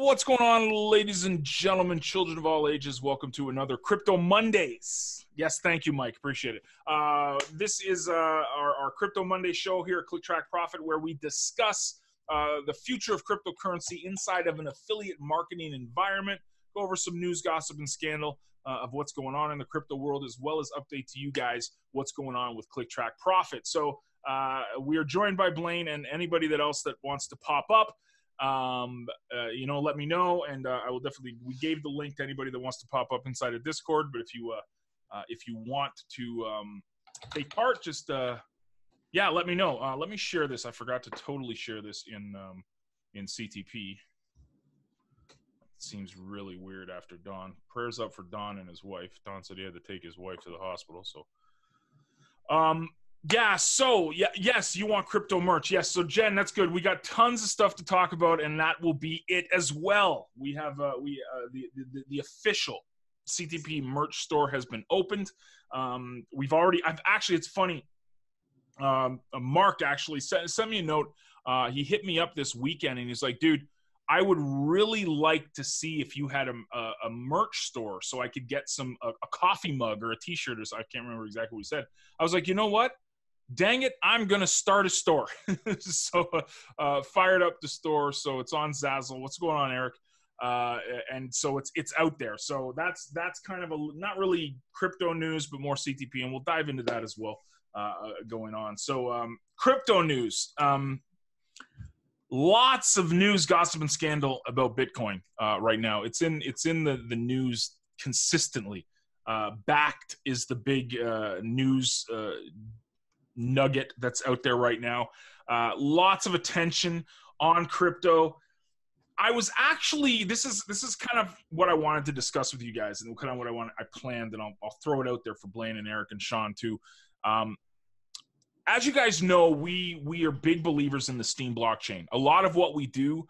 What's going on, ladies and gentlemen, children of all ages? Welcome to another Crypto Mondays. Yes, thank you, Mike. Appreciate it. This is our Crypto Monday show here at ClickTrack Profit, where we discuss the future of cryptocurrency inside of an affiliate marketing environment, go over some news, gossip, and scandal of what's going on in the crypto world, as well as update to you guys what's going on with ClickTrack Profit. So we are joined by Blaine, and anybody else that wants to pop up, let me know, and I will definitely. We gave the link to anybody that wants to pop up inside of Discord. But if you want to take part, just let me know. Let me share this. I forgot to totally share this in CTP. It seems really weird after Don. Prayers up for Don and his wife. Don said he had to take his wife to the hospital. So, yes, you want crypto merch. Yes, so Jen, that's good. We got tons of stuff to talk about, and that will be it as well. We have the official CTP merch store has been opened. It's funny. Mark actually sent me a note. He hit me up this weekend, and he's like, dude, I would really like to see if you had a merch store so I could get a coffee mug or a t-shirt, or so. I can't remember exactly what he said. I was like, you know what? Dang it, I'm going to start a store. So fired up the store. So it's on Zazzle. What's going on, Eric? And so it's out there. So that's kind of not really crypto news, but more CTP. And we'll dive into that as well going on. So crypto news. Lots of news, gossip, and scandal about Bitcoin right now. It's in the news consistently. Backed is the big news nugget that's out there right now. Lots of attention on crypto. I was actually this is kind of what I wanted to discuss with you guys, and kind of what I planned, and I'll throw it out there for Blaine and Eric and Sean too. As you guys know, we are big believers in the Steem blockchain. A lot of what we do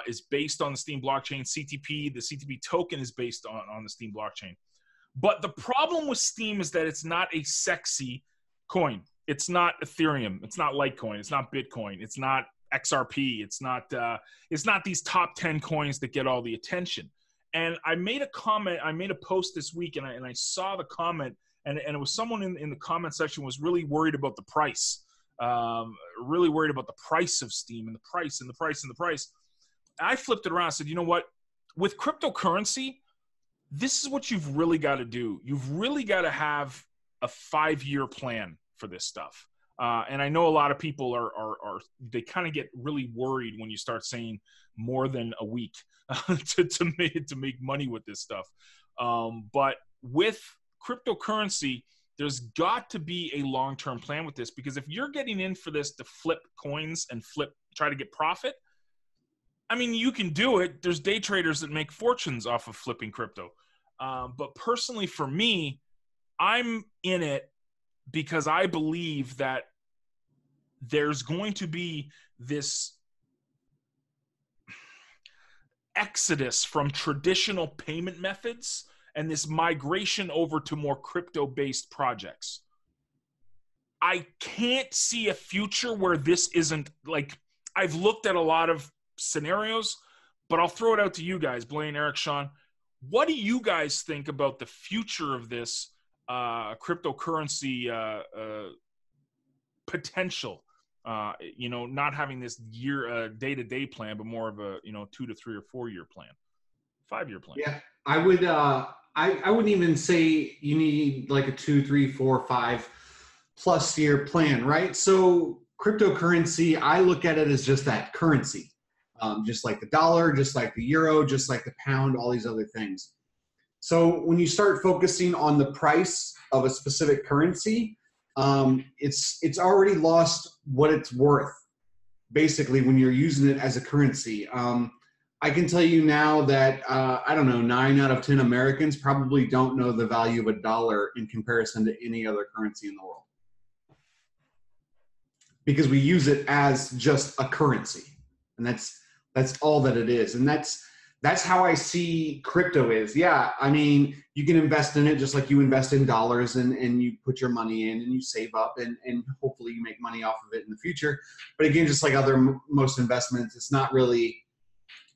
is based on the Steem blockchain. CTP, the CTP token, is based on the Steem blockchain. But the problem with Steem is that it's not a sexy coin. It's not Ethereum. It's not Litecoin. It's not Bitcoin. It's not XRP. It's not these top 10 coins that get all the attention. And I made a comment. I made a post this week, and I saw the comment. And it was someone in the comment section was really worried about the price, really worried about the price of Steem and the price. I flipped it around. I said, you know what? With cryptocurrency, this is what you've really got to do. You've really got to have a 5-year plan for this stuff. And I know a lot of people they kind of get really worried when you start saying more than a week to make money with this stuff. But with cryptocurrency, there's got to be a long-term plan with this, because if you're getting in for this to flip coins and try to get profit, I mean, you can do it. There's day traders that make fortunes off of flipping crypto. But personally, for me, I'm in it because I believe that there's going to be this exodus from traditional payment methods and this migration over to more crypto-based projects. I can't see a future where this isn't, like, I've looked at a lot of scenarios, but I'll throw it out to you guys, Blaine, Eric, Sean. What do you guys think about the future of this cryptocurrency potential? Not having this year day-to-day plan, but more of a 2 to 3 or 4 year plan, 5-year plan. Yeah, I would. I wouldn't even say you need like a 2, 3, 4, 5+ year plan, right? So cryptocurrency, I look at it as just that currency, just like the dollar, just like the euro, just like the pound, all these other things. So when you start focusing on the price of a specific currency, it's already lost what it's worth, basically, when you're using it as a currency. I can tell you now that, 9 out of 10 Americans probably don't know the value of a dollar in comparison to any other currency in the world, because we use it as just a currency. And that's all that it is. And that's how I see crypto is. Yeah, I mean, you can invest in it just like you invest in dollars, and you put your money in and you save up, and hopefully you make money off of it in the future. But again, just like most investments, it's not really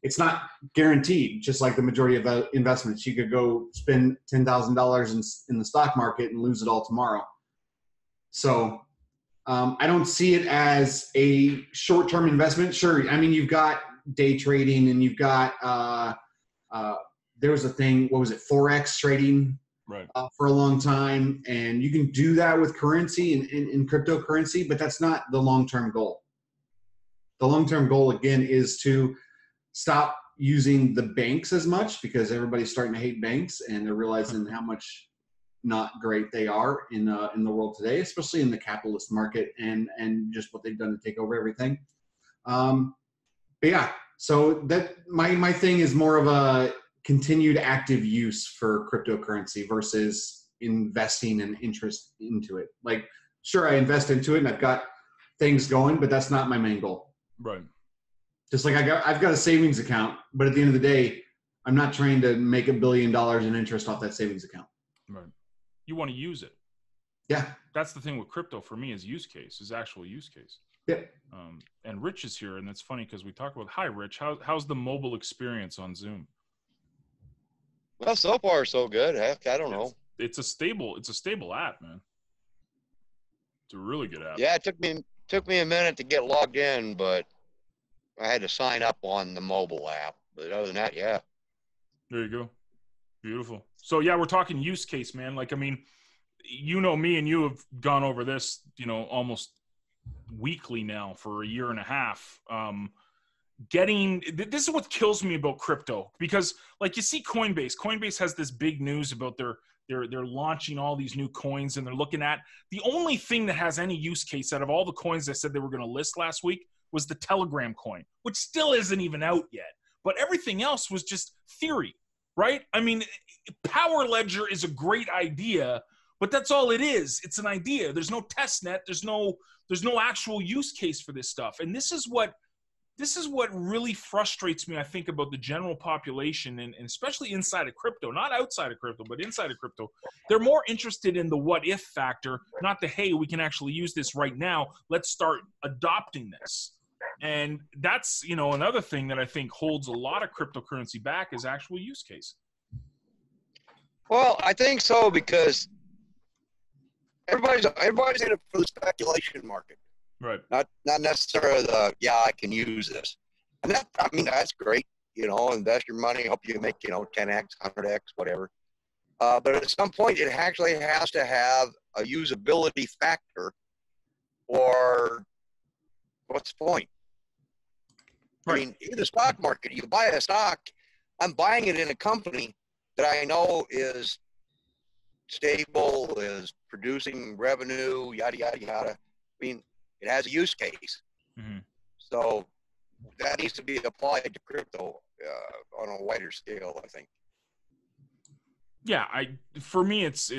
it's not guaranteed. Just like the majority of investments, you could go spend $10,000 in the stock market and lose it all tomorrow. So I don't see it as a short-term investment. Sure, I mean, you've got day trading, and you've got there was a thing, what was it, Forex trading, right, for a long time, and you can do that with currency and in cryptocurrency, but that's not the long-term goal. The long-term goal, again, is to stop using the banks as much, because everybody's starting to hate banks, and they're realizing how much not great they are in the world today, especially in the capitalist market, and just what they've done to take over everything. But yeah, so that my thing is more of a continued active use for cryptocurrency versus investing and interest into it. Like, sure, I invest into it and I've got things going, but that's not my main goal. Right. Just like I've got a savings account, but at the end of the day, I'm not trying to make $1 billion in interest off that savings account. Right. You want to use it. Yeah. That's the thing with crypto for me, is use case, is actual use case. Yeah. And Rich is here, and it's funny because we talk about, hi Rich, how's the mobile experience on Zoom? Well, so far so good. Heck, I don't know. It's a stable app, man. It's a really good app. Yeah, it took me a minute to get logged in, but I had to sign up on the mobile app. But other than that, yeah. There you go. Beautiful. So yeah, we're talking use case, man. Like, I mean, you know, me and you have gone over this, you know, almost weekly now for a year and a half. This is what kills me about crypto, because like you see Coinbase has this big news about they're launching all these new coins, and they're looking at the only thing that has any use case out of all the coins they said they were going to list last week was the Telegram coin, which still isn't even out yet. But everything else was just theory, right? I mean, Power Ledger is a great idea, but that's all it is. It's an idea. There's no test net. There's no actual use case for this stuff. And this is what really frustrates me, I think, about the general population, and especially inside of crypto, not outside of crypto, but inside of crypto. They're more interested in the what if factor, not the, hey, we can actually use this right now. Let's start adopting this. And that's, you know, another thing that I think holds a lot of cryptocurrency back is actual use case. Well, I think so, because everybody's in it for the speculation market. Right. Not necessarily I can use this. And that's great. You know, invest your money, hope you make, 10x, 100x, whatever. But at some point, it actually has to have a usability factor, or what's the point? Right. I mean, in the stock market, you buy a stock, I'm buying it in a company that I know is stable, is producing revenue, yada, yada, yada. I mean, it has a use case. Mm-hmm. So that needs to be applied to crypto on a wider scale, I think. Yeah, for me, it's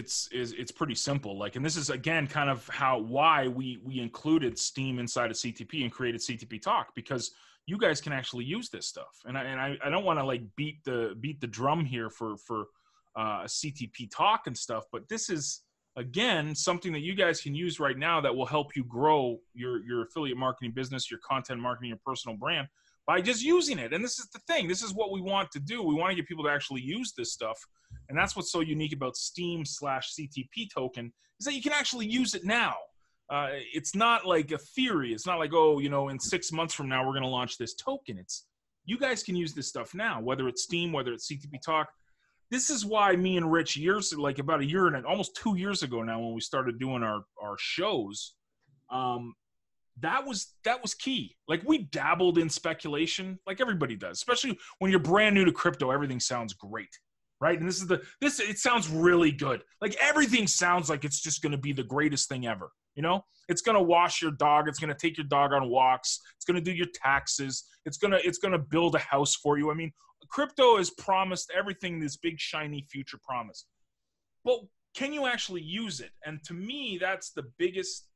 pretty simple. Like, and this is again kind of why we included Steem inside of CTP and created CTP Talk, because you guys can actually use this stuff. And I don't want to like beat the drum here for CTP Talk and stuff, but this is again something that you guys can use right now that will help you grow your affiliate marketing business, your content marketing, your personal brand by just using it. And this is the thing. This is what we want to do. We want to get people to actually use this stuff. And that's what's so unique about Steem/CTP token, is that you can actually use it now. It's not like a theory. It's not like, in 6 months from now, we're going to launch this token. It's, you guys can use this stuff now, whether it's Steem, whether it's CTP Talk. This is why me and Rich about a year and almost 2 years ago now, when we started doing our shows, that was key. Like, we dabbled in speculation like everybody does, especially when you're brand new to crypto. Everything sounds great, right? And it sounds really good. Like, everything sounds like it's just going to be the greatest thing ever. It's going to wash your dog. It's going to take your dog on walks. It's going to do your taxes. It's going to build a house for you. I mean, crypto is promised everything, this big shiny future promise. But can you actually use it? And to me, that's the biggest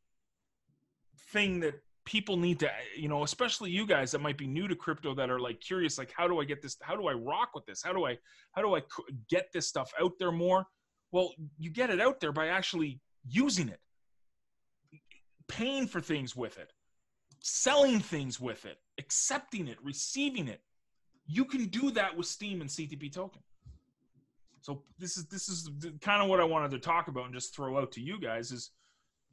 thing that people need to, especially you guys that might be new to crypto, that are like curious, like, how do I get this? How do I rock with this? How do I get this stuff out there more? Well, you get it out there by actually using it, paying for things with it, selling things with it, accepting it, receiving it. You can do that with Steem and CTP token. So this is kind of what I wanted to talk about and just throw out to you guys is,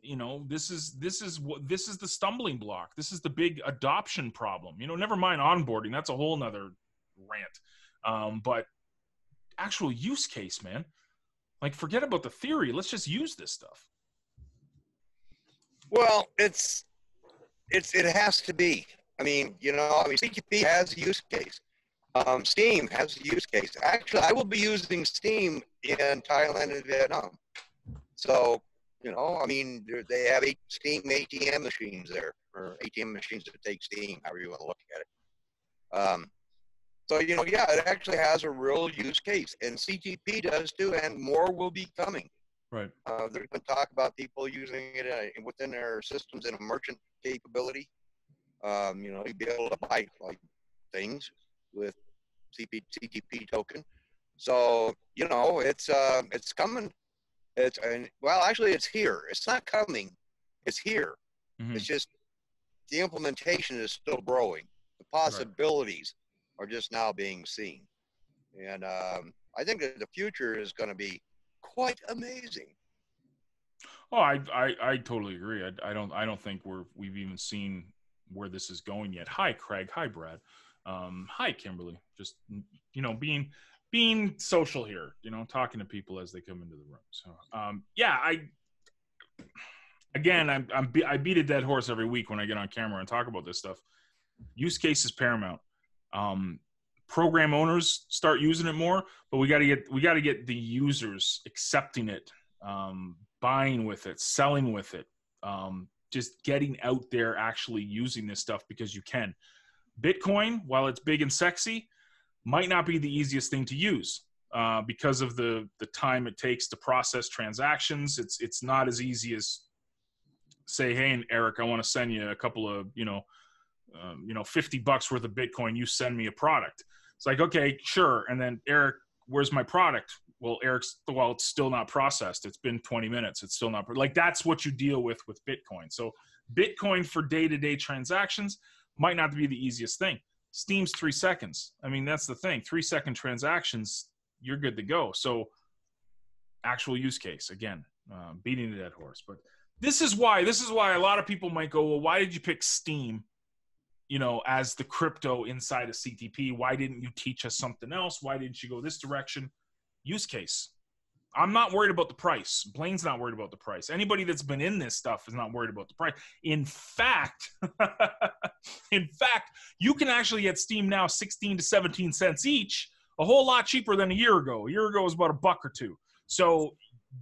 you know, this is the stumbling block. This is the big adoption problem. You know, never mind onboarding. That's a whole nother rant. But actual use case, man. Like, forget about the theory. Let's just use this stuff. Well, it has to be. I mean, you know, CTP has a use case. Steem has a use case. Actually, I will be using Steem in Thailand and Vietnam. So, you know, I mean, they have Steem ATM machines there, or ATM machines that take Steem, however you want to look at it. So, you know, yeah, it actually has a real use case, and CTP does too, and more will be coming. Right. There's been talk about people using it within their systems in a merchant capability. You know, you'd be able to buy like things with CTP token. So, you know, it's coming. Actually, it's here. It's not coming. It's here. Mm-hmm. It's just the implementation is still growing. The possibilities are just now being seen, and I think that the future is going to be quite amazing. Oh, I totally agree. I don't think we've even seen where this is going yet. Hi, Craig. Hi, Brad. Hi, Kimberly. Just, you know, being social here, you know, talking to people as they come into the room. So, yeah, I beat a dead horse every week when I get on camera and talk about this stuff. Use case is paramount. Program owners start using it more, but we got to get the users accepting it, buying with it, selling with it, just getting out there actually using this stuff because you can. Bitcoin, while it's big and sexy, might not be the easiest thing to use because of the time it takes to process transactions. It's not as easy as say, hey, Eric, I want to send you a couple of, $50 worth of Bitcoin. You send me a product. It's like, okay, sure. And then Eric, where's my product? Well, it's still not processed. It's been 20 minutes. It's still not like, that's what you deal with Bitcoin. So Bitcoin for day-to-day transactions might not be the easiest thing. Steem's 3 seconds. I mean, that's the thing. 3-second transactions, you're good to go. So actual use case, again, beating the dead horse. But this is why a lot of people might go, well, why did you pick Steem, as the crypto inside of CTP? Why didn't you teach us something else? Why didn't you go this direction? Use case. I'm not worried about the price. Blaine's not worried about the price. Anybody that's been in this stuff is not worried about the price. In fact, you can actually get Steem now 16 to 17 cents each, a whole lot cheaper than a year ago. A year ago was about $1 or $2. So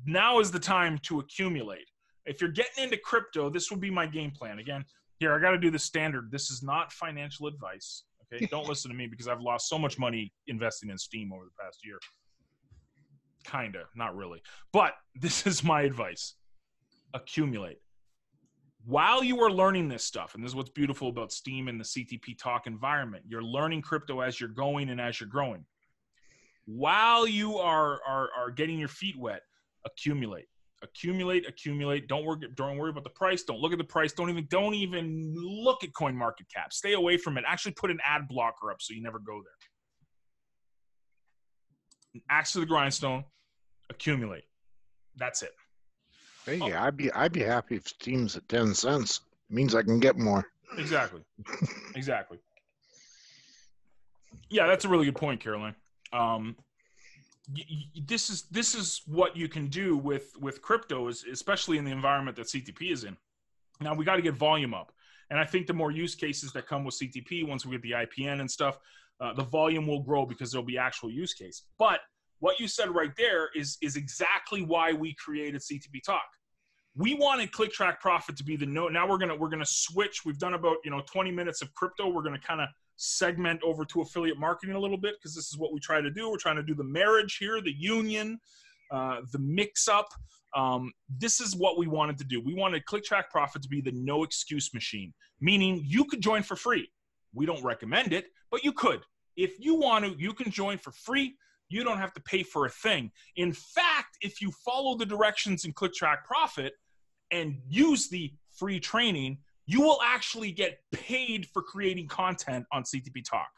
now is the time to accumulate. If you're getting into crypto, this would be my game plan. Again, here, I got to do the standard. This is not financial advice. Okay, don't listen to me because I've lost so much money investing in Steem over the past year. Kinda, not really. But this is my advice. Accumulate. While you are learning this stuff, and this is what's beautiful about Steem and the CTP Talk environment, you're learning crypto as you're going and as you're growing. While you are getting your feet wet, accumulate. Don't worry about the price. Don't look at the price. Don't even look at CoinMarketCap. Stay away from it. Actually put an ad blocker up so you never go there. Axe to the grindstone. Accumulate. That's it. Hey, I'd be happy if Steem's at 10 cents. It means I can get more. Exactly. Yeah, that's a really good point, Caroline. This is what you can do with crypto, especially in the environment that CTP is in. Now we got to get volume up, and I think the more use cases that come with CTP, once we get the IPN and stuff, the volume will grow because there'll be actual use case. But what you said right there is exactly why we created CTP Talk. We wanted ClickTrack Profit to be the no. Now we're gonna switch. We've done about 20 minutes of crypto. We're gonna kind of segment over to affiliate marketing a little bit because this is what we try to do. We're trying to do the marriage here, the union, the mix up. This is what we wanted to do. We wanted ClickTrack Profit to be the no excuse machine, meaning you could join for free. We don't recommend it, but you could. If you want to, you can join for free. You don't have to pay for a thing. In fact, if you follow the directions in ClickTrack Profit and use the free training, you will actually get paid for creating content on CTP Talk.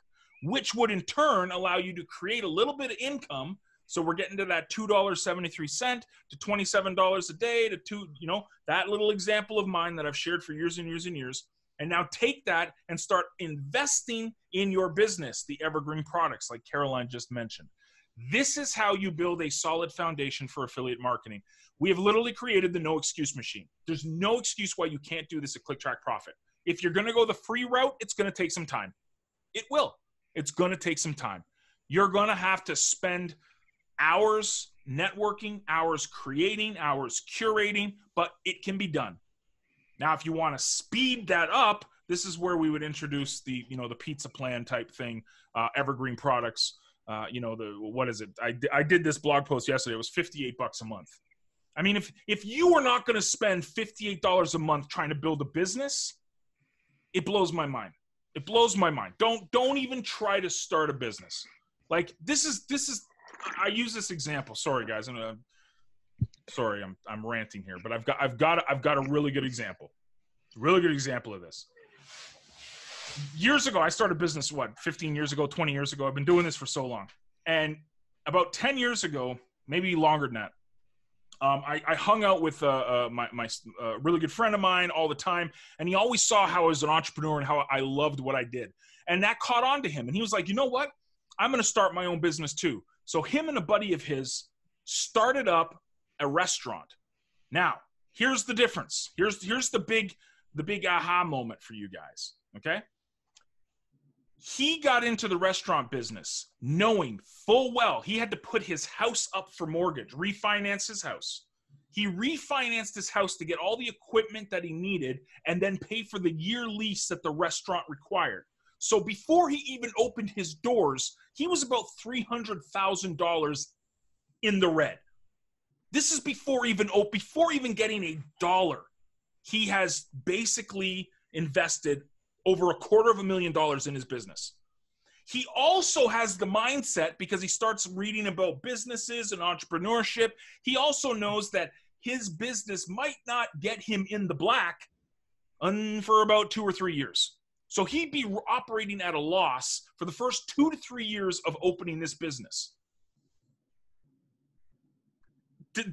which would in turn allow you to create a little bit of income. So we're getting to that $2.73 to $27 a day to that little example of mine that I've shared for years and years and years. And now take that and start investing in your business, the evergreen products like Caroline just mentioned. This is how you build a solid foundation for affiliate marketing. We have literally created the no excuse machine. There's no excuse why you can't do this at ClickTrack Profit. If you're going to go the free route, it's going to take some time. It will. It's going to take some time. You're going to have to spend hours networking, hours creating, hours curating, but it can be done. Now, if you want to speed that up, this is where we would introduce the pizza plan type thing, evergreen products. What is it? I did this blog post yesterday. It was $58 a month. I mean, if you are not going to spend $58 a month trying to build a business, it blows my mind. It blows my mind. Don't even try to start a business. Like this is. I use this example. Sorry, guys. I'm ranting here, but I've got a really good example. Really good example of this. Years ago, I started a business, 15 years ago, 20 years ago. I've been doing this for so long. And about 10 years ago, maybe longer than that, I hung out with my really good friend of mine all the time. And he always saw how I was an entrepreneur and how I loved what I did. And that caught on to him. And he was like, you know what? I'm going to start my own business too. So him and a buddy of his started up a restaurant. Now, here's the difference. Here's the big aha moment for you guys, okay? He got into the restaurant business knowing full well he had to put his house up for mortgage, refinance his house. He refinanced his house to get all the equipment that he needed and then pay for the year lease that the restaurant required. So before he even opened his doors, he was about $300,000 in the red. This is before even getting a dollar. He has basically invested over $250,000 in his business. He also has the mindset, because he starts reading about businesses and entrepreneurship. He also knows that his business might not get him in the black for about 2 or 3 years. So he'd be operating at a loss for the first 2 to 3 years of opening this business.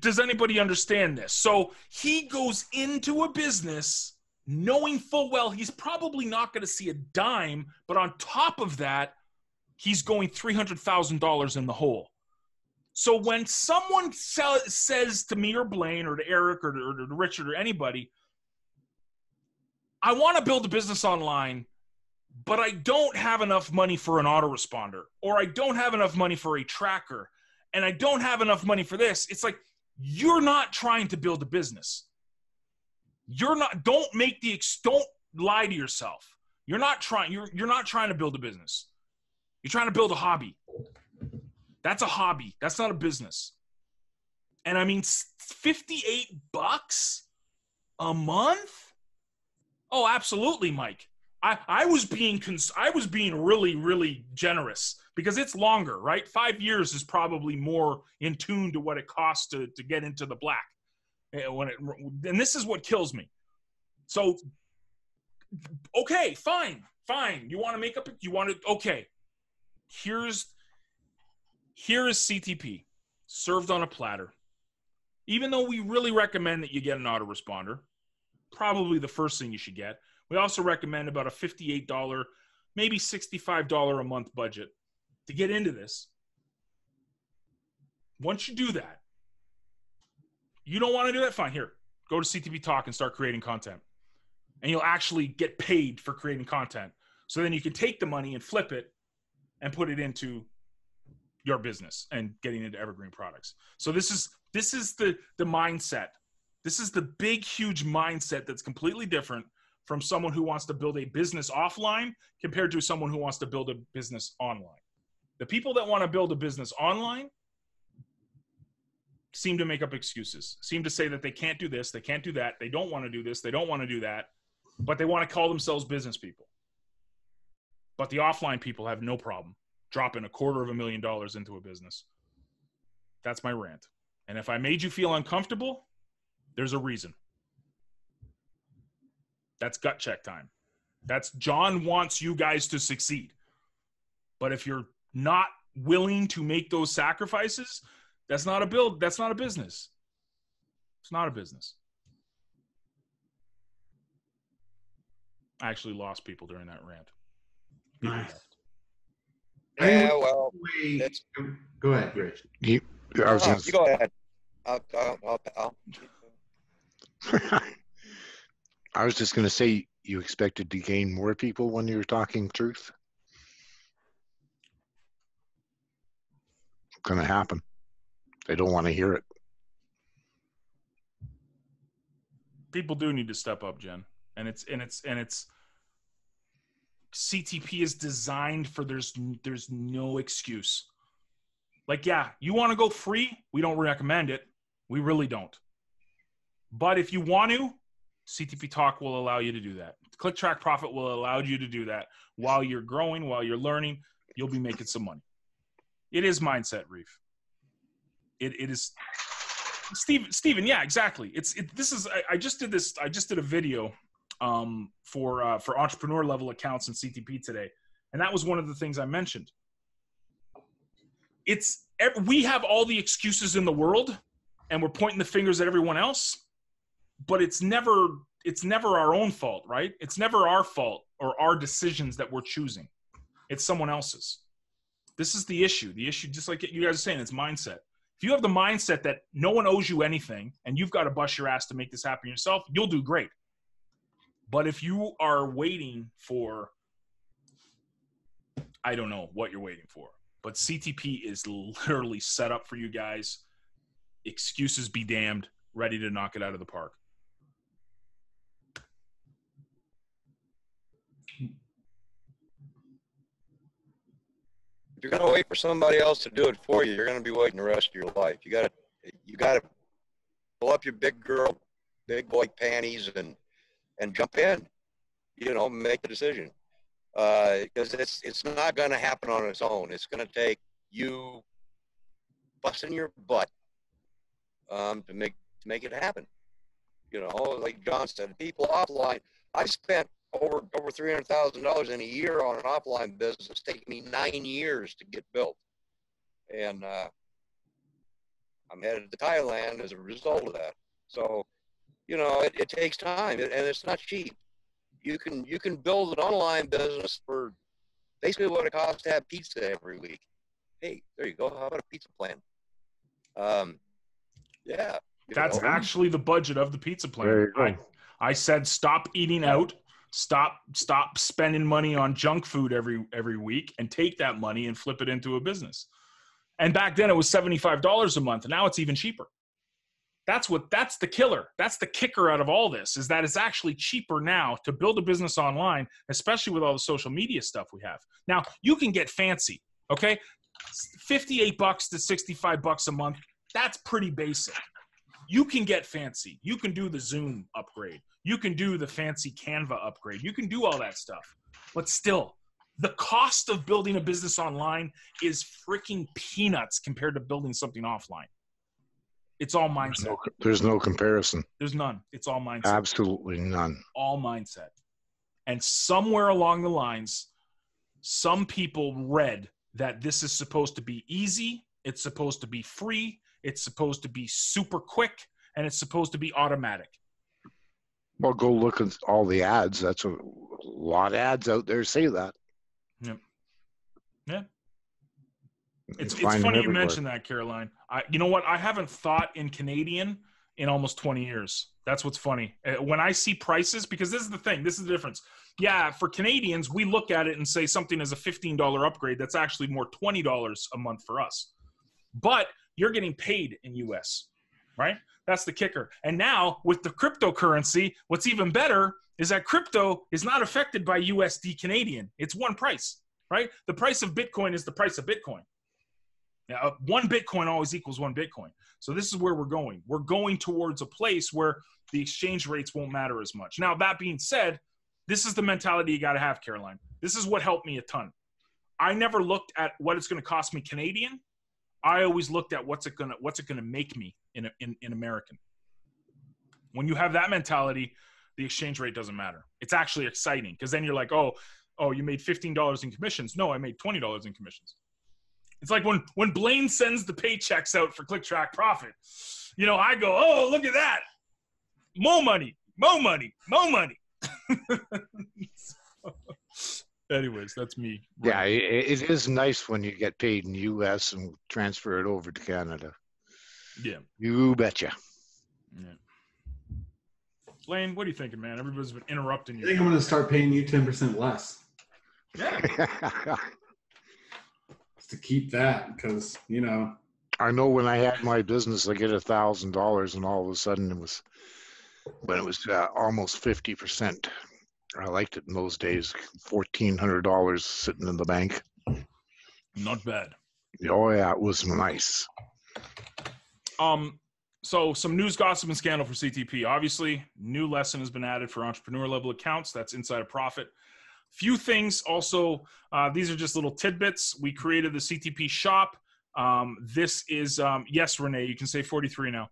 Does anybody understand this? So he goes into a business knowing full well he's probably not going to see a dime, but on top of that, he's going $300,000 in the hole. So when someone says to me or Blaine or to Eric or to Richard or anybody, I want to build a business online, but I don't have enough money for an autoresponder, or I don't have enough money for a tracker, and I don't have enough money for this. It's like, you're not trying to build a business. Don't lie to yourself. You're not trying to build a business. You're trying to build a hobby. That's a hobby. That's not a business. And I mean, $58 a month? Oh, absolutely, Mike. I was being really, really generous, because it's longer, right? 5 years is probably more in tune to what it costs to get into the black. And this is what kills me. So, okay, fine. You want to make up? Okay. Here is CTP served on a platter. Even though we really recommend that you get an autoresponder, probably the first thing you should get. We also recommend about a $58, maybe $65 a month budget to get into this. Once you do that, you don't want to do that? Fine. Here, go to CTP Talk and start creating content. And you'll actually get paid for creating content. So then you can take the money and flip it and put it into your business and getting into evergreen products. So this is the mindset. This is the big, huge mindset that's completely different from someone who wants to build a business offline compared to someone who wants to build a business online. The people that want to build a business online seem to make up excuses, seem to say that they can't do this, they can't do that, they don't want to do this, they don't want to do that, but they want to call themselves business people. But the offline people have no problem dropping $250,000 into a business. That's my rant. And if I made you feel uncomfortable, there's a reason. That's gut check time. That's John wants you guys to succeed. But if you're not willing to make those sacrifices, that's not a build. That's not a business. It's not a business. I actually lost people during that rant. Nice. Yeah, well, go ahead, Rich. you go ahead. I'll I was just going to say, you expected to gain more people when you were talking truth? Going to happen. They don't want to hear it. People do need to step up, Jen. And it's CTP is designed for there's no excuse. Like, yeah, you want to go free? We don't recommend it. We really don't. But if you want to, CTP Talk will allow you to do that. Click Track Profit will allow you to do that while you're growing, while you're learning. You'll be making some money. It is mindset, Reef. It is. Steven, yeah, exactly. I just did a video for entrepreneur level accounts in CTP today, and that was one of the things I mentioned. We have all the excuses in the world, and we're pointing the fingers at everyone else, but it's never our own fault, right? It's never our fault or our decisions that we're choosing. It's someone else's. This is the issue. The issue, just like you guys are saying, it's mindset. If you have the mindset that no one owes you anything and you've got to bust your ass to make this happen yourself, you'll do great. But if you are waiting for, I don't know what you're waiting for, but CTP is literally set up for you guys. Excuses be damned, ready to knock it out of the park. If you're going to wait for somebody else to do it for you, you're going to be waiting the rest of your life. You got to pull up your big boy panties and jump in, make the decision. Because it's not going to happen on its own. It's going to take you busting your butt to make it happen. Like John said, people offline. I spent over $300,000 in a year on an offline business. It's taken me 9 years to get built, and I'm headed to Thailand as a result of that. So, it takes time, and it's not cheap. You can build an online business for basically what it costs to have pizza every week. Hey, there you go. How about a pizza plan? Yeah. That's actually the budget of the pizza plan. I said stop eating out. Stop spending money on junk food every week and take that money and flip it into a business. And back then it was $75 a month. And now it's even cheaper. That's the killer. That's the kicker out of all this, is that it's actually cheaper now to build a business online, especially with all the social media stuff we have. Now you can get fancy. Okay. $58 to $65 a month. That's pretty basic. You can get fancy. You can do the Zoom upgrade. You can do the fancy Canva upgrade. You can do all that stuff. But still, the cost of building a business online is freaking peanuts compared to building something offline. It's all mindset. There's no comparison. There's none. It's all mindset. Absolutely none. All mindset. And somewhere along the lines, some people read that this is supposed to be easy. It's supposed to be free. It's supposed to be super quick. And it's supposed to be automatic. Well, go look at all the ads. That's a lot of ads out there say that. Yeah. It's funny you mentioned that, Caroline. You know what? I haven't thought in Canadian in almost 20 years. That's what's funny. When I see prices, because this is the thing. This is the difference. Yeah, for Canadians, we look at it and say something is a $15 upgrade. That's actually more $20 a month for us. But you're getting paid in US, right? That's the kicker. And now with the cryptocurrency, what's even better is that crypto is not affected by USD Canadian. It's one price, right? The price of Bitcoin is the price of Bitcoin. Now, one Bitcoin always equals one Bitcoin. So this is where we're going. We're going towards a place where the exchange rates won't matter as much. Now, that being said, this is the mentality you got to have, Caroline. This is what helped me a ton. I never looked at what it's going to cost me Canadian. I always looked at what's it gonna make me in American. When you have that mentality, the exchange rate doesn't matter. It's actually exciting because then you're like, oh, Oh, you made $15 in commissions. No, I made $20 in commissions. It's like when Blaine sends the paychecks out for ClickTrack Profit, you know, I go, oh, look at that. More money, more money, more money. Anyways, that's me. Yeah, it is nice when you get paid in US and transfer it over to Canada. Yeah. You betcha. Yeah. Blaine, what are you thinking, man? Everybody's been interrupting I you. think I'm going to start paying you 10% less. Yeah. To keep that, because, you know. I know when I had my business, I get $1,000, and all of a sudden it was almost 50%. I liked it in those days. $1,400 sitting in the bank. Not bad. Oh yeah, it was nice. So some news, gossip, and scandal for CTP. Obviously, new lesson has been added for entrepreneur level accounts. That's Inside of Profit. Few things also, these are just little tidbits. We created the CTP shop. This is, yes, Renee, you can say 43 now.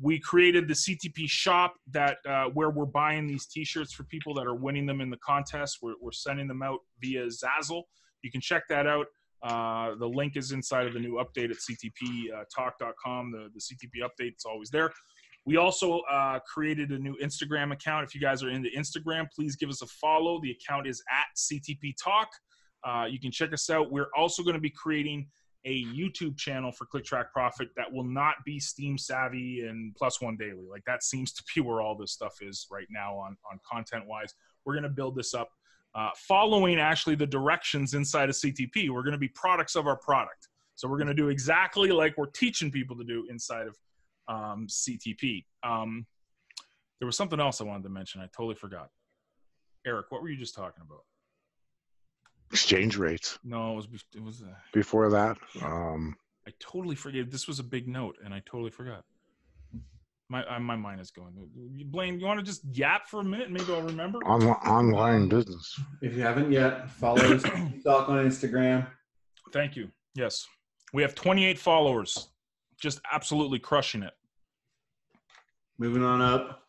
We created the CTP shop that where we're buying these t-shirts for people that are winning them in the contest. We're sending them out via Zazzle. You can check that out. The link is inside of the new update at ctptalk.com. The CTP update is always there. We also created a new Instagram account. If you guys are into Instagram, please give us a follow. The account is at CTP Talk. You can check us out. We're also going to be creating a YouTube channel for ClickTrack Profit that will not be Steam Savvy and Plus One Daily. Like, that seems to be where all this stuff is right now on content-wise. We're going to build this up. Following actually the directions inside of CTP, we're going to be products of our product. So we're going to do exactly like we're teaching people to do inside of CTP. There was something else I wanted to mention. I totally forgot. Eric, what were you just talking about? Exchange rates. No, it was before that. I totally forget. This was a big note, and I totally forgot. My mind is going. Blaine, you want to just yap for a minute? Maybe I'll remember. Online business. If you haven't yet, follow us Talk on Instagram. Thank you. Yes, we have 28 followers. Just absolutely crushing it. Moving on up.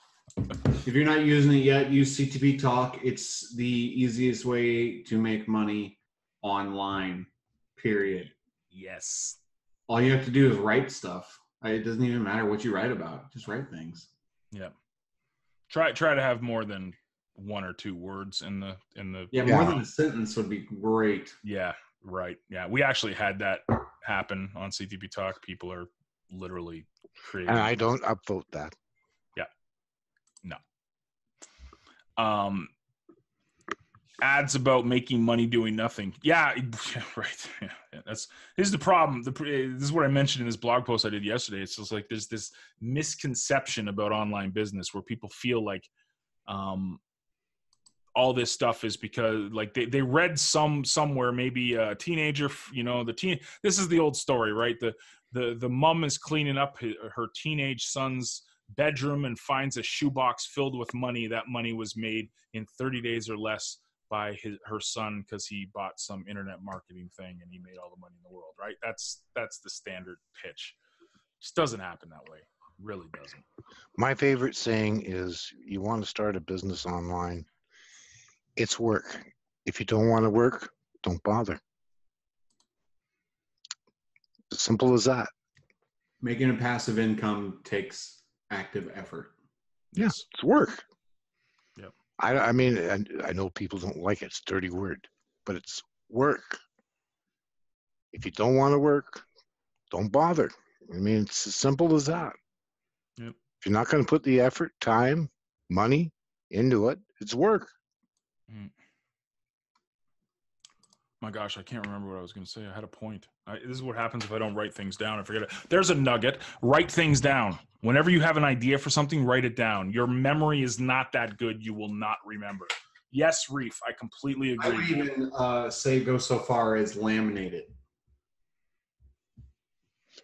If you're not using it yet, use CTP Talk. It's the easiest way to make money online, period. Yes. All you have to do is write stuff. It doesn't even matter what you write about. Just write things. Yeah. Try to have more than one or two words in the Yeah, more than a sentence would be great. Yeah, right. Yeah, we actually had that happen on CTP Talk. People are literally creating. And I don't upvote that. Yeah. No. Ads about making money doing nothing. Yeah, right. Yeah, here's the problem. This is what I mentioned in this blog post I did yesterday. It's just like there's this misconception about online business where people feel like all this stuff is because like they read somewhere, maybe a teenager, you know, this is the old story, right? The mom is cleaning up her teenage son's bedroom and finds a shoebox filled with money. That money was made in 30 days or less by her son because he bought some internet marketing thing and he made all the money in the world, right? That's the standard pitch. It just doesn't happen that way. It really doesn't. My favorite saying is, you want to start a business online, it's work. If you don't want to work, don't bother. As simple as that. Making a passive income takes active effort. Yes. It's work. Yep. I mean, I know people don't like it. It's a dirty word, but it's work. If you don't want to work, don't bother. I mean, it's as simple as that. Yep. If you're not going to put the effort, time, money into it, it's work. My gosh, I can't remember what I was going to say. I had a point. This is what happens if I don't write things down. I forget it. There's a nugget. Write things down. Whenever you have an idea for something, write it down. Your memory is not that good. You will not remember. Yes, Reef, I completely agree. I would even say go so far as laminated.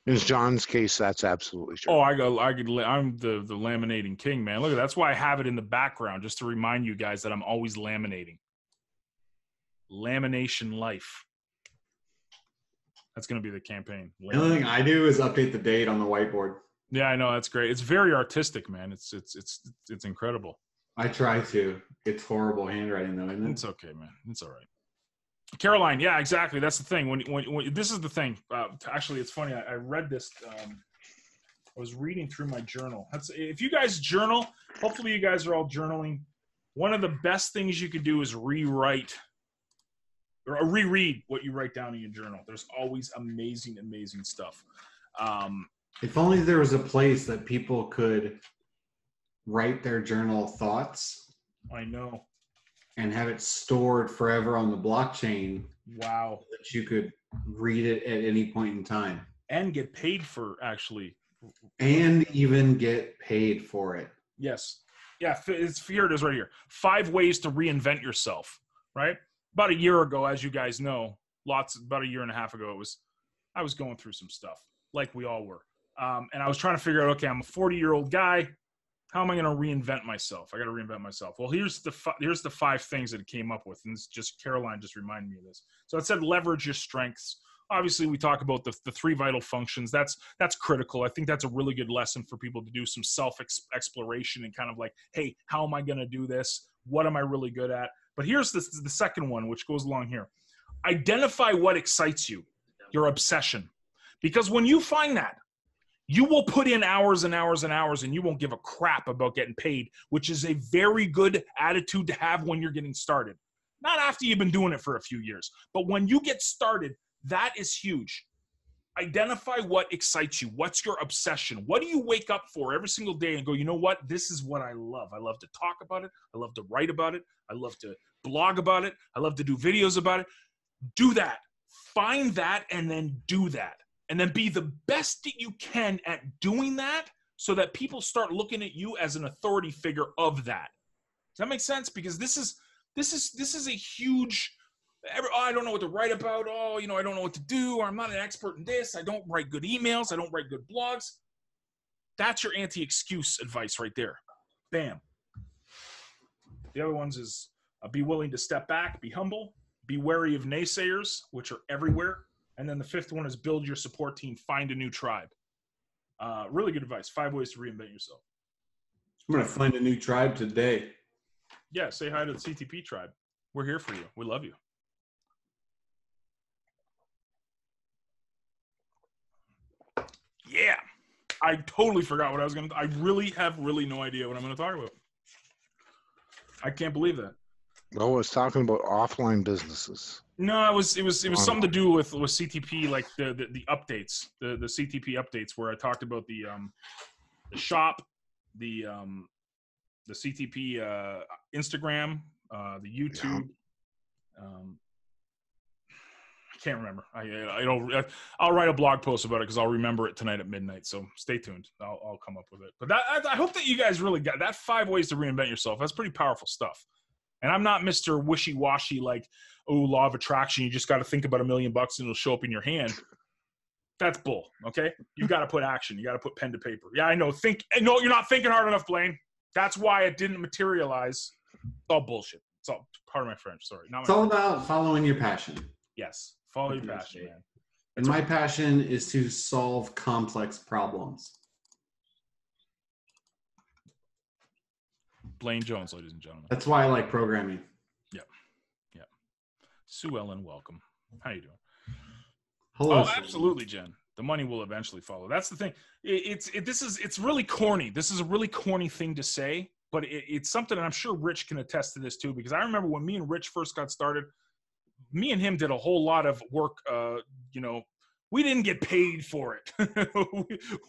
In John's case, that's absolutely true. Oh, I'm the laminating king, man. Look, that's why I have it in the background, just to remind you guys that I'm always laminating. Lamination life. That's going to be the campaign. The only thing I do is update the date on the whiteboard. Yeah, I know, that's great. It's very artistic, man. It's incredible. I try to. It's horrible handwriting, though, isn't it? It's okay, man. It's all right. Caroline, yeah, exactly. That's the thing. When this is the thing. Actually, it's funny. I read this. I was reading through my journal. If you guys journal, hopefully you guys are all journaling. One of the best things you could do is rewrite or reread what you write down in your journal. There's always amazing, amazing stuff. If only there was a place that people could write their journal thoughts. I know. And have it stored forever on the blockchain. Wow. That you could read it at any point in time. And get paid for actually. And even get paid for it. Yes. Yeah, here it is right here. 5 ways to reinvent yourself, right? About a year ago, as you guys know, about a year and a half ago, I was going through some stuff, like we all were. And I was trying to figure out, okay, I'm a 40-year-old guy. How am I going to reinvent myself? I got to reinvent myself. Well, here's the 5 things that it came up with. And Caroline just reminded me of this. So it said, leverage your strengths. Obviously, we talk about the 3 vital functions. That's critical. I think that's a really good lesson for people to do some self-exploration and kind of like, hey, how am I going to do this? What am I really good at? But here's the second one, which goes along here. Identify what excites you, your obsession. Because when you find that, you will put in hours and hours and hours and you won't give a crap about getting paid, which is a very good attitude to have when you're getting started. Not after you've been doing it for a few years, but when you get started, that is huge. Identify what excites you. What's your obsession? What do you wake up for every single day and go, you know what? This is what I love. I love to talk about it. I love to write about it. I love to blog about it. I love to do videos about it. Do that. Find that and then do that. And then be the best that you can at doing that so that people start looking at you as an authority figure of that. Does that make sense? Because this is a huge, I don't know what to write about. Oh, I don't know what to do. Or I'm not an expert in this. I don't write good emails. I don't write good blogs. That's your anti-excuse advice right there. Bam. The other ones is be willing to step back, be humble, be wary of naysayers, which are everywhere. And then the 5th one is build your support team, find a new tribe. Really good advice. 5 ways to reinvent yourself. I'm going to find a new tribe today. Yeah, say hi to the CTP tribe. We're here for you. We love you. Yeah. I totally forgot what I was going to. I really have no idea what I'm going to talk about. I can't believe that. Well, I was talking about offline businesses. No, it was something to do with CTP, like the updates, the CTP updates, where I talked about the shop, the CTP Instagram, the YouTube. Yeah. I can't remember. I'll write a blog post about it because I'll remember it tonight at midnight. So stay tuned. I'll come up with it. But I hope that you guys really got that 5 ways to reinvent yourself. That's pretty powerful stuff. And I'm not Mr. Wishy-washy like, oh, law of attraction. You just got to think about $1 million and it'll show up in your hand. That's bull. Okay. You got to put action. You got to put pen to paper. Yeah, I know. No, you're not thinking hard enough, Blaine. That's why it didn't materialize. It's all bullshit. It's all part of my French. Sorry. It's all about following your passion. Yes. Follow your passion, man. And my passion is to solve complex problems. Blaine Jones, ladies and gentlemen. That's why I like programming. Yeah. Yeah. Sue Ellen, welcome. How you doing? Hello. Oh, absolutely, Jen. The money will eventually follow. That's the thing. It's really corny. This is a really corny thing to say, but it's something, and I'm sure Rich can attest to this too, because I remember when me and Rich first got started, me and him did a whole lot of work. We didn't get paid for it.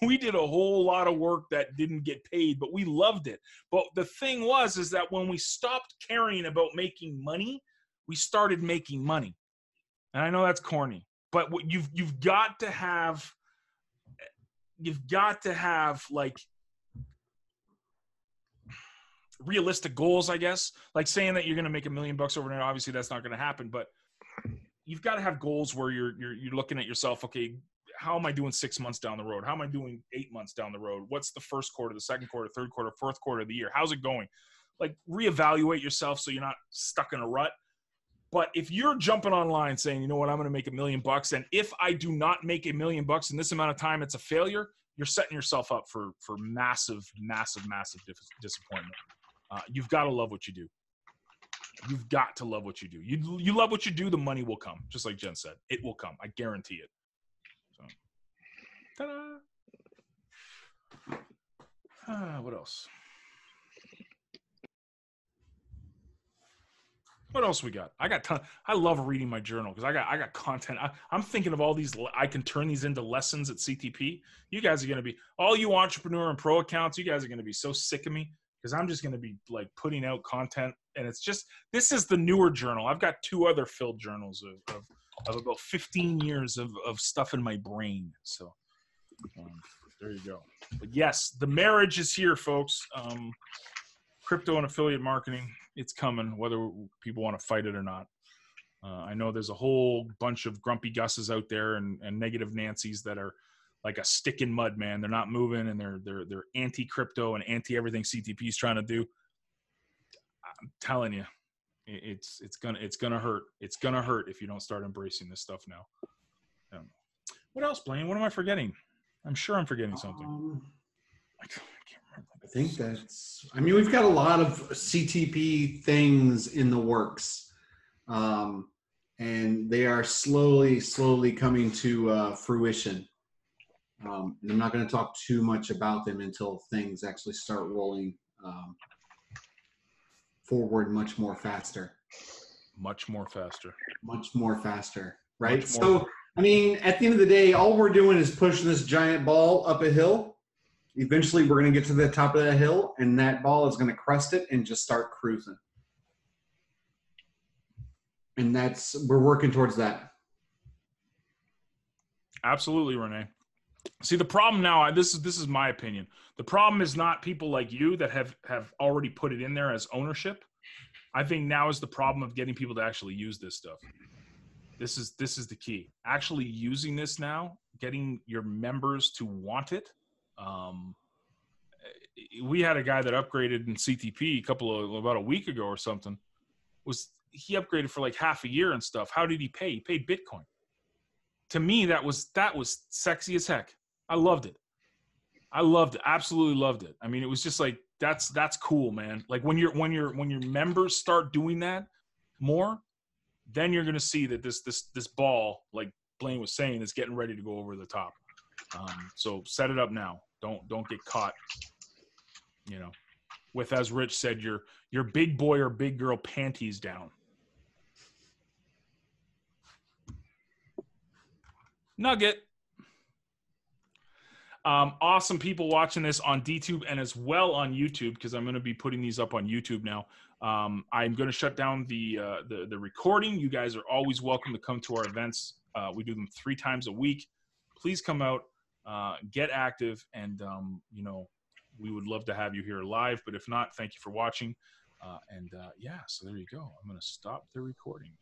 we did a whole lot of work that didn't get paid, but we loved it. But the thing is that when we stopped caring about making money, we started making money. And I know that's corny, but what you've got to have like realistic goals, I guess. Like saying that you're going to make $1 million overnight. Obviously, that's not going to happen, but you've got to have goals where you're looking at yourself. Okay, how am I doing 6 months down the road? How am I doing 8 months down the road? What's the first quarter, the second quarter, third quarter, fourth quarter of the year? How's it going? Like reevaluate yourself so you're not stuck in a rut. But if you're jumping online saying, you know what, I'm going to make $1 million, and if I do not make $1 million in this amount of time, it's a failure. You're setting yourself up for massive, massive, massive disappointment. You've got to love what you do. You've got to love what you do. You love what you do, the money will come. Just like Jen said, it will come. I guarantee it. So, ta-da! What else? What else we got? I love reading my journal because I got content. I'm thinking of all these. I can turn these into lessons at CTP. You guys are going to be, all you entrepreneur and pro accounts, you guys are going to be so sick of me because I'm just going to be like putting out content. And it's just, this is the newer journal. I've got 2 other filled journals of about 15 years of stuff in my brain. So there you go. But yes, the marriage is here, folks. Crypto and affiliate marketing, it's coming, whether people want to fight it or not. I know there's a whole bunch of grumpy Gusses out there and negative Nancys that are like a stick in mud, man. They're not moving, and they're anti-crypto and anti-everything CTP is trying to do. I'm telling you, it's gonna hurt. It's gonna hurt if you don't start embracing this stuff now. What else, Blaine? What am I forgetting? I'm sure I'm forgetting something. I can't remember. I think that's, I mean, we've got a lot of CTP things in the works. And they are slowly coming to fruition. And I'm not going to talk too much about them until things actually start rolling forward much more faster. Much more faster. Right? Much more. So, I mean, at the end of the day, all we're doing is pushing this giant ball up a hill. Eventually, we're going to get to the top of that hill, and that ball is going to crust it and just start cruising. And we're working towards that. Absolutely, Renee. See, the problem now, this is my opinion. The problem is not people like you that have already put it in there as ownership. I think now is the problem of getting people to actually use this stuff. This is the key. Actually using this now, getting your members to want it. We had a guy that upgraded in CTP about a week ago or something. He upgraded for like half a year and stuff. How did he pay? He paid Bitcoin. To me, that was sexy as heck. I loved it. Absolutely loved it. I mean, it was just like, that's cool, man. Like when your members start doing that more, then you're going to see that this ball, like Blaine was saying, is getting ready to go over the top. So set it up now. Don't get caught, with, as Rich said, your big boy or big girl panties down. Nugget. Awesome people watching this on DTube and as well on YouTube, because I'm going to be putting these up on YouTube now. I'm going to shut down the recording. You guys are always welcome to come to our events. We do them 3 times a week. Please come out, get active, and we would love to have you here live. But if not, thank you for watching. So there you go. I'm going to stop the recording.